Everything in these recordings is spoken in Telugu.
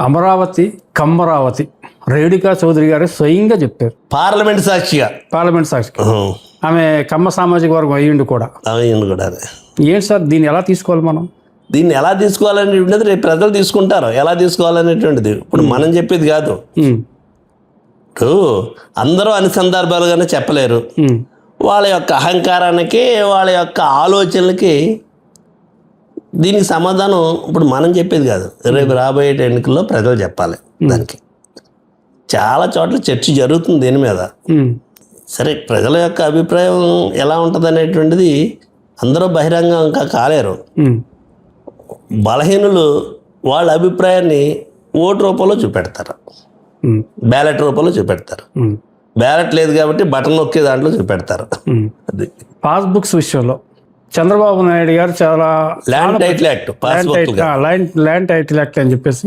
అమరావతి కమ్మరావతి రేణుకా చౌదరి గారు స్వయంగా చెప్పారు పార్లమెంట్ సాక్షిగా. పార్లమెంట్ సాక్షిగా. ఆమె కమ్మ సామాజిక వర్గం అయ్యిండు కూడా. ఏంటి సార్ దీన్ని ఎలా తీసుకోవాలి మనం? దీన్ని ఎలా తీసుకోవాలనేటువంటిది రేపు ప్రజలు తీసుకుంటారు. ఎలా తీసుకోవాలనేటువంటిది ఇప్పుడు మనం చెప్పేది కాదు. ఇప్పుడు అందరూ అన్ని సందర్భాలుగానే చెప్పలేరు. వాళ్ళ యొక్క అహంకారానికి, వాళ్ళ యొక్క ఆలోచనలకి దీనికి సమాధానం ఇప్పుడు మనం చెప్పేది కాదు. రేపు రాబోయే ఎన్నికల్లో ప్రజలు చెప్పాలి. దానికి చాలా చోట్ల చర్చ జరుగుతుంది దీని మీద. సరే, ప్రజల యొక్క అభిప్రాయం ఎలా ఉంటుంది అనేటువంటిది అందరూ బహిరంగంగా కాలేరు. బలహీనులు వాళ్ళ అభిప్రాయాన్ని ఓటు రూపంలో చూపెడతారు, బ్యాలెట్ రూపంలో చూపెడతారు. బ్యాలెట్ లేదు కాబట్టి బటన్ నొక్కే దాంట్లో చూపెడతారు. అది పాస్బుక్స్ విషయంలో చంద్రబాబు నాయుడు గారు చాలా land title act, land title act అని చెప్పేసి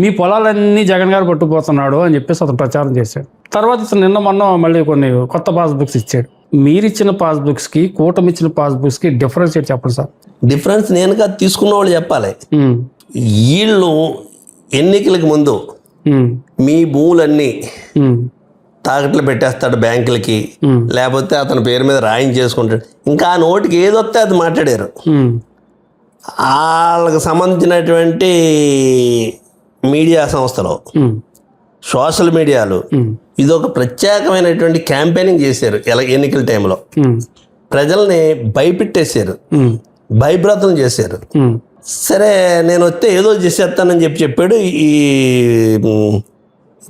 మీ పొలాలన్నీ జగన్ గారు పట్టుకుపోతున్నాడు అని చెప్పేసి అతను ప్రచారం చేశాడు. తర్వాత ఇతను నిన్న మొన్న మళ్ళీ కొన్ని కొత్త పాస్బుక్స్ ఇచ్చాడు. మీరిచ్చిన పాస్బుక్స్కి కూటమి ఇచ్చిన పాస్బుక్స్కి డిఫరెన్స్ ఏంటి చెప్పండి సార్? డిఫరెన్స్ నేను కాదు, తీసుకున్న వాళ్ళు చెప్పాలి. వీళ్ళు ఎన్నికలకు ముందు మీ భూములన్నీ తాకట్లు పెట్టేస్తాడు బ్యాంకులకి, లేకపోతే అతని పేరు మీద రాయింగ్ చేసుకుంటాడు. ఇంకా ఆ నోటికి ఏదొస్తే అది మాట్లాడారు. వాళ్ళకి సంబంధించినటువంటి మీడియా సంస్థలు, సోషల్ మీడియాలు ఇదొక ప్రత్యేకమైనటువంటి క్యాంపెయినింగ్ చేశారు. ఎన్నికల టైంలో ప్రజల్ని భయపెట్టేశారు, భయభ్రాంతం చేశారు. సరే, నేను వస్తే ఏదో చేసేస్తానని చెప్పాడు. ఈ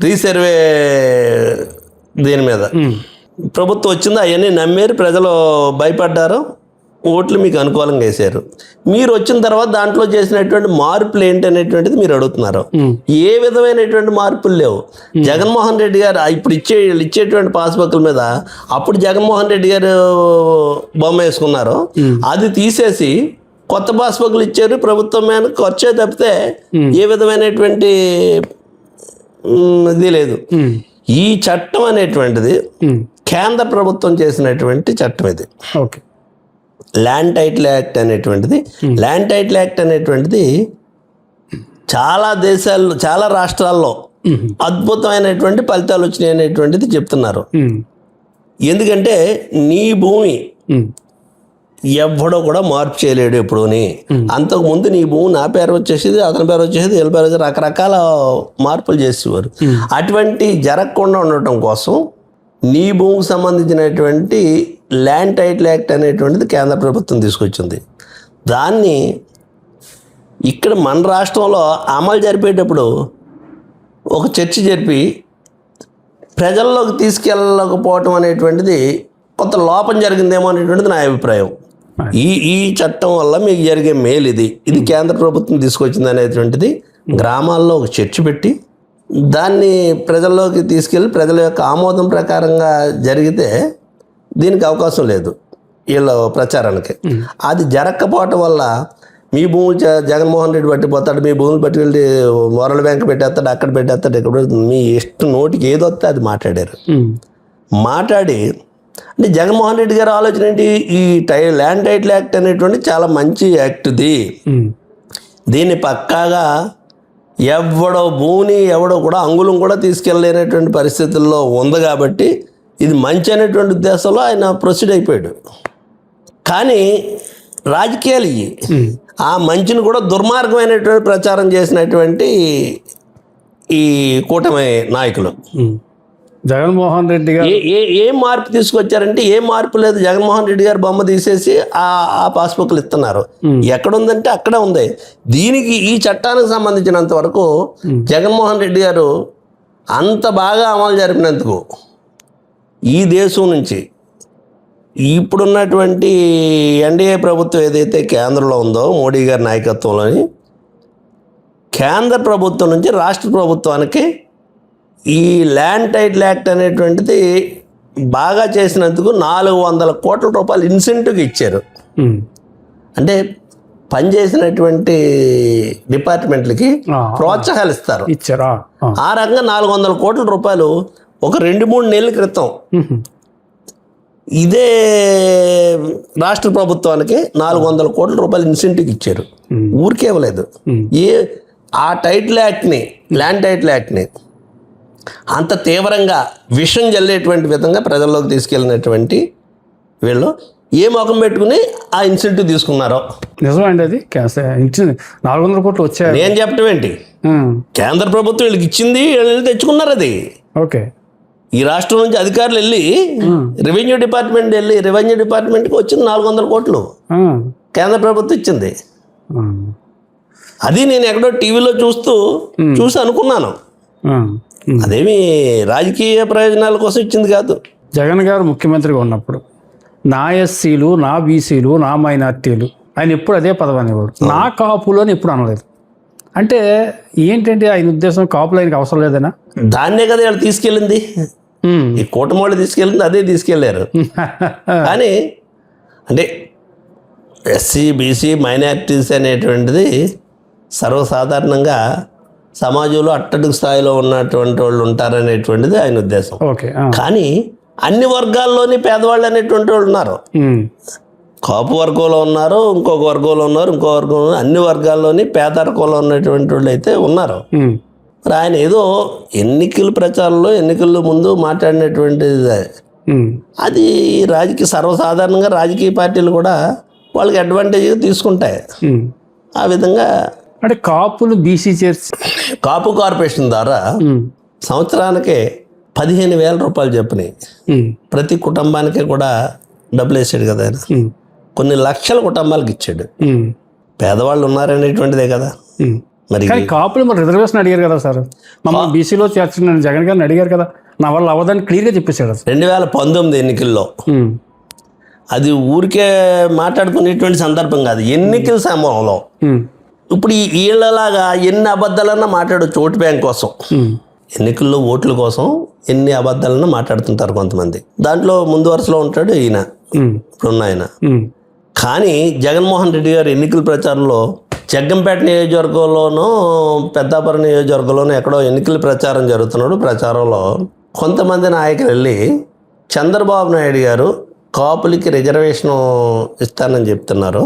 రీసర్వే దీని మీద ప్రభుత్వం వచ్చింది, అవన్నీ నమ్మారు, ప్రజలు భయపడ్డారు, ఓట్లు మీకు అనుకూలంగా వేశారు. మీరు వచ్చిన తర్వాత దాంట్లో చేసినటువంటి మార్పులు ఏంటి అనేటువంటిది మీరు అడుగుతున్నారు. ఏ విధమైనటువంటి మార్పులు లేవు. జగన్మోహన్ రెడ్డి గారు ఇప్పుడు ఇచ్చేటువంటి పాస్బుక్ల మీద అప్పుడు జగన్మోహన్ రెడ్డి గారు బొమ్మ వేసుకున్నారు, అది తీసేసి కొత్త పాస్బుక్లు ఇచ్చారు. ప్రభుత్వం మీద ఖర్చే తప్పితే ఏ విధమైనటువంటి ఇది లేదు. ఈ చట్టం అనేటువంటిది కేంద్ర ప్రభుత్వం చేసినటువంటి చట్టం ఇది. ఓకే, ల్యాండ్ టైటిల్ యాక్ట్ అనేటువంటిది. ల్యాండ్ టైటిల్ యాక్ట్ అనేటువంటిది చాలా దేశాల్లో, చాలా రాష్ట్రాల్లో అద్భుతమైనటువంటి ఫలితాలు వచ్చినాయి అనేటువంటిది చెప్తున్నారు. ఎందుకంటే నీ భూమి ఎవడో కూడా మార్పు చేయలేడు ఎప్పుడుని. అంతకుముందు నీ భూమి నా పేరు వచ్చేసేది, అతని పేరు వచ్చేసేది, వీళ్ళ పేరు వచ్చేది, రకరకాల మార్పులు చేసేవారు. అటువంటి జరగకుండా ఉండటం కోసం నీ భూమికి సంబంధించినటువంటి ల్యాండ్ టైటిల్ యాక్ట్ అనేటువంటిది కేంద్ర ప్రభుత్వం తీసుకొచ్చింది. దాన్ని ఇక్కడ మన రాష్ట్రంలో అమలు జరిపేటప్పుడు ఒక చర్చ జరిపి ప్రజల్లోకి తీసుకెళ్ళకపోవటం అనేటువంటిది కొంత లోపం జరిగిందేమో అనేటువంటిది నా అభిప్రాయం. ఈ చట్టం వల్ల మీకు జరిగే మేలు ఇది కేంద్ర ప్రభుత్వం తీసుకొచ్చింది అనేటువంటిది గ్రామాల్లో ఒక చర్చ పెట్టి దాన్ని ప్రజల్లోకి తీసుకెళ్ళి ప్రజల యొక్క ఆమోదం ప్రకారంగా జరిగితే దీనికి అవకాశం లేదు వీళ్ళ ప్రచారానికి. అది జరగకపోవటం వల్ల మీ భూములు జగన్మోహన్ రెడ్డి పట్టిపోతాడు, మీ భూములు పట్టి వెళ్ళి వరల్డ్ బ్యాంక్ పెట్టేస్తాడు, అక్కడ పెట్టేస్తాడు, ఇక్కడ మీ ఇష్టం నోటికి ఏదొస్తే అది మాట్లాడారు. మాట్లాడి అంటే జగన్మోహన్ రెడ్డి గారి ఆలోచన ఏంటి, ఈ ల్యాండ్ టైటిల్ యాక్ట్ అనేటువంటి చాలా మంచి యాక్ట్ది, దీన్ని పక్కాగా ఎవడో భూమిని ఎవడో కూడా అంగుళం కూడా తీసుకెళ్ళలేనటువంటి పరిస్థితుల్లో ఉంది కాబట్టి ఇది మంచి అనేటువంటి ఉద్దేశంలో ఆయన ప్రొసీడ్ అయిపోయాడు. కానీ రాజకీయాలు ఆ మంచిని కూడా దుర్మార్గమైనటువంటి ప్రచారం చేసినటువంటి ఈ కూటమి నాయకులు జగన్మోహన్ రెడ్డి గారు ఏం మార్పు తీసుకొచ్చారంటే ఏం మార్పు లేదు. జగన్మోహన్ రెడ్డి గారు బొమ్మ తీసేసి ఆ పాస్బుక్లు ఇస్తున్నారు. ఎక్కడుందంటే అక్కడే ఉంది. దీనికి ఈ చట్టానికి సంబంధించినంత వరకు జగన్మోహన్ రెడ్డి గారు అంత బాగా అమలు జరిపినందుకు ఈ దేశం నుంచి ఇప్పుడున్నటువంటి ఎన్డీఏ ప్రభుత్వం ఏదైతే కేంద్రంలో ఉందో మోడీ గారి నాయకత్వంలోని కేంద్ర ప్రభుత్వం నుంచి రాష్ట్ర ప్రభుత్వానికి ఈ ల్యాండ్ టైటిల్ యాక్ట్ అనేటువంటిది బాగా చేసినందుకు 400 కోట్ల రూపాయలు ఇన్సెంటివ్గా ఇచ్చారు. అంటే పనిచేసినటువంటి డిపార్ట్మెంట్లకి ప్రోత్సాహాలు ఇస్తారు. ఆ రకంగా 400 కోట్ల రూపాయలు ఒక 2-3 నెలల క్రితం ఇదే రాష్ట్ర ప్రభుత్వానికి 400 కోట్ల రూపాయలు ఇన్సెంటివ్ ఇచ్చారు. ఊరికే ఇవ్వలేదు. ఆ టైటిల్ యాక్ట్ని, ల్యాండ్ టైటిల్ యాక్ట్ని అంత తీవ్రంగా విషం జల్లేటువంటి విధంగా ప్రజల్లోకి తీసుకెళ్ళినటువంటి వీళ్ళు ఏ ముఖం పెట్టుకుని ఆ ఇన్సెంటివ్ తీసుకున్నారో. నిజమండి, అది ఇచ్చింది 400 కోట్లు వచ్చాయి. నేను చెప్పడం ఏంటి, కేంద్ర ప్రభుత్వం వీళ్ళకి ఇచ్చింది, వీళ్ళు తెచ్చుకున్నారు. అది ఓకే, ఈ రాష్ట్రం నుంచి అధికారులు వెళ్ళి రెవెన్యూ డిపార్ట్మెంట్కి వచ్చింది 400 కోట్లు కేంద్ర ప్రభుత్వం ఇచ్చింది. అది నేను ఎక్కడో టీవీలో చూసి అనుకున్నాను. అదేమి రాజకీయ ప్రయోజనాల కోసం ఇచ్చింది కాదు. జగన్ గారు ముఖ్యమంత్రిగా ఉన్నప్పుడు నా ఎస్సీలు, నా బీసీలు, నా మైనార్టీలు, ఆయన ఎప్పుడు అదే పదవి అనేవాడు. నా కాపులు అని ఎప్పుడు అనలేదు. అంటే ఏంటంటే ఆయన ఉద్దేశం కాపులు ఆయనకి అవసరం లేదనా? దాన్నే కదా వాళ్ళు తీసుకెళ్ళింది, ఈ కూటమి వాళ్ళు తీసుకెళ్ళింది అదే తీసుకెళ్లారు. కానీ అంటే ఎస్సీ, బీసీ, మైనారిటీస్ అనేటువంటిది సర్వసాధారణంగా సమాజంలో అట్టడుగు స్థాయిలో ఉన్నటువంటి వాళ్ళు ఉంటారనేటువంటిది ఆయన ఉద్దేశం. కానీ అన్ని వర్గాల్లోని పేదవాళ్ళు అనేటువంటి వాళ్ళు ఉన్నారు. కాపు వర్గంలో ఉన్నారు, ఇంకొక వర్గంలో ఉన్నారు, ఇంకో వర్గంలో, అన్ని వర్గాల్లోని పేదరికంలో ఉన్నటువంటి వాళ్ళు అయితే ఉన్నారు. మరి ఆయన ఏదో ఎన్నికల ప్రచారంలో ఎన్నికల ముందు మాట్లాడినటువంటిది అది సర్వసాధారణంగా రాజకీయ పార్టీలు కూడా వాళ్ళకి అడ్వాంటేజ్గా తీసుకుంటాయి. ఆ విధంగా అంటే కాపులు బీసీ చేర్చి కాపు కార్పొరేషన్ ద్వారా సంవత్సరానికి 15,000 రూపాయలు చెప్పినాయి. ప్రతి కుటుంబానికి కూడా డబ్బులు వేసాడు కదా ఆయన. కొన్ని లక్షల కుటుంబాలకు ఇచ్చాడు. పేదవాళ్ళు ఉన్నారనేటువంటిదే కదా. మరి కాపులు మరి రిజర్వేషన్ అడిగారు కదా సార్, మమ్మల్ని బీసీలో చేర్చిన జగన్ గారిని అడిగారు కదా, నా వల్ల అవ్వదని క్లియర్గా చెప్పేశాడు. 2019 ఎన్నికల్లో అది ఊరికే మాట్లాడుకునేటువంటి సందర్భం కాదు, ఎన్నికల సమయంలో. ఇప్పుడు వీళ్ళలాగా ఎన్ని అబద్ధాలన్నా మాట్లాడచ్చు ఓటు బ్యాంక్ కోసం. ఎన్నికల్లో ఓట్ల కోసం ఎన్ని అబద్ధాలన్నా మాట్లాడుతుంటారు కొంతమంది. దాంట్లో ముందు వరుసలో ఉంటాడు ఈయన, ఇప్పుడున్న ఆయన. కానీ జగన్మోహన్ రెడ్డి గారు ఎన్నికల ప్రచారంలో జగ్గంపేట నియోజకవర్గంలోనూ పెద్దాపురం నియోజకవర్గంలోనూ ఎక్కడో ఎన్నికల ప్రచారం జరుగుతున్నాడు. ప్రచారంలో కొంతమంది నాయకులు వెళ్ళి చంద్రబాబు నాయుడు గారు కాపులకి రిజర్వేషన్ ఇస్తానని చెప్తున్నారు,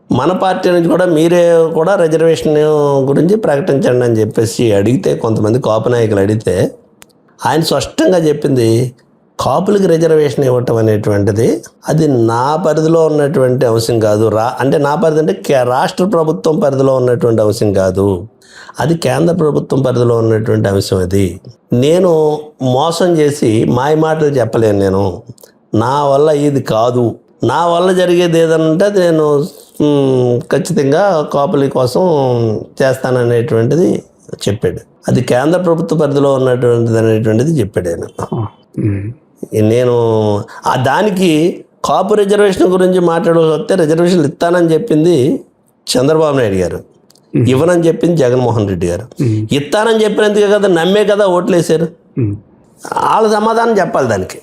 మన పార్టీ నుంచి కూడా మీరే కూడా రిజర్వేషన్ గురించి ప్రకటించండి అని చెప్పేసి అడిగితే, కొంతమంది కాపు నాయకులు అడిగితే ఆయన స్పష్టంగా చెప్పింది, కాపులకి రిజర్వేషన్ ఇవ్వటం అనేటువంటిది అది నా పరిధిలో ఉన్నటువంటి అంశం కాదు. అంటే నా పరిధి అంటే రాష్ట్ర ప్రభుత్వం పరిధిలో ఉన్నటువంటి అంశం కాదు, అది కేంద్ర ప్రభుత్వం పరిధిలో ఉన్నటువంటి అంశం. అది నేను మోసం చేసి మాయ మాటలు చెప్పలేను. నేను నా వల్ల ఇది కాదు, నా వల్ల జరిగేది ఏదంటే నేను ఖచ్చితంగా కాపుల కోసం చేస్తాననేటువంటిది చెప్పాడు. అది కేంద్ర ప్రభుత్వ పరిధిలో ఉన్నటువంటిది అనేటువంటిది చెప్పాడు ఆయన. నేను దానికి కాపు రిజర్వేషన్ గురించి మాట్లాడాల్సి వస్తే రిజర్వేషన్లు ఇస్తానని చెప్పింది చంద్రబాబు నాయుడు గారు, ఇవ్వనని చెప్పింది జగన్మోహన్ రెడ్డి గారు. ఇస్తానని చెప్పినందుకే కదా నమ్మే కదా ఓట్లు వేశారు. వాళ్ళ సమాధానం చెప్పాలి దానికి.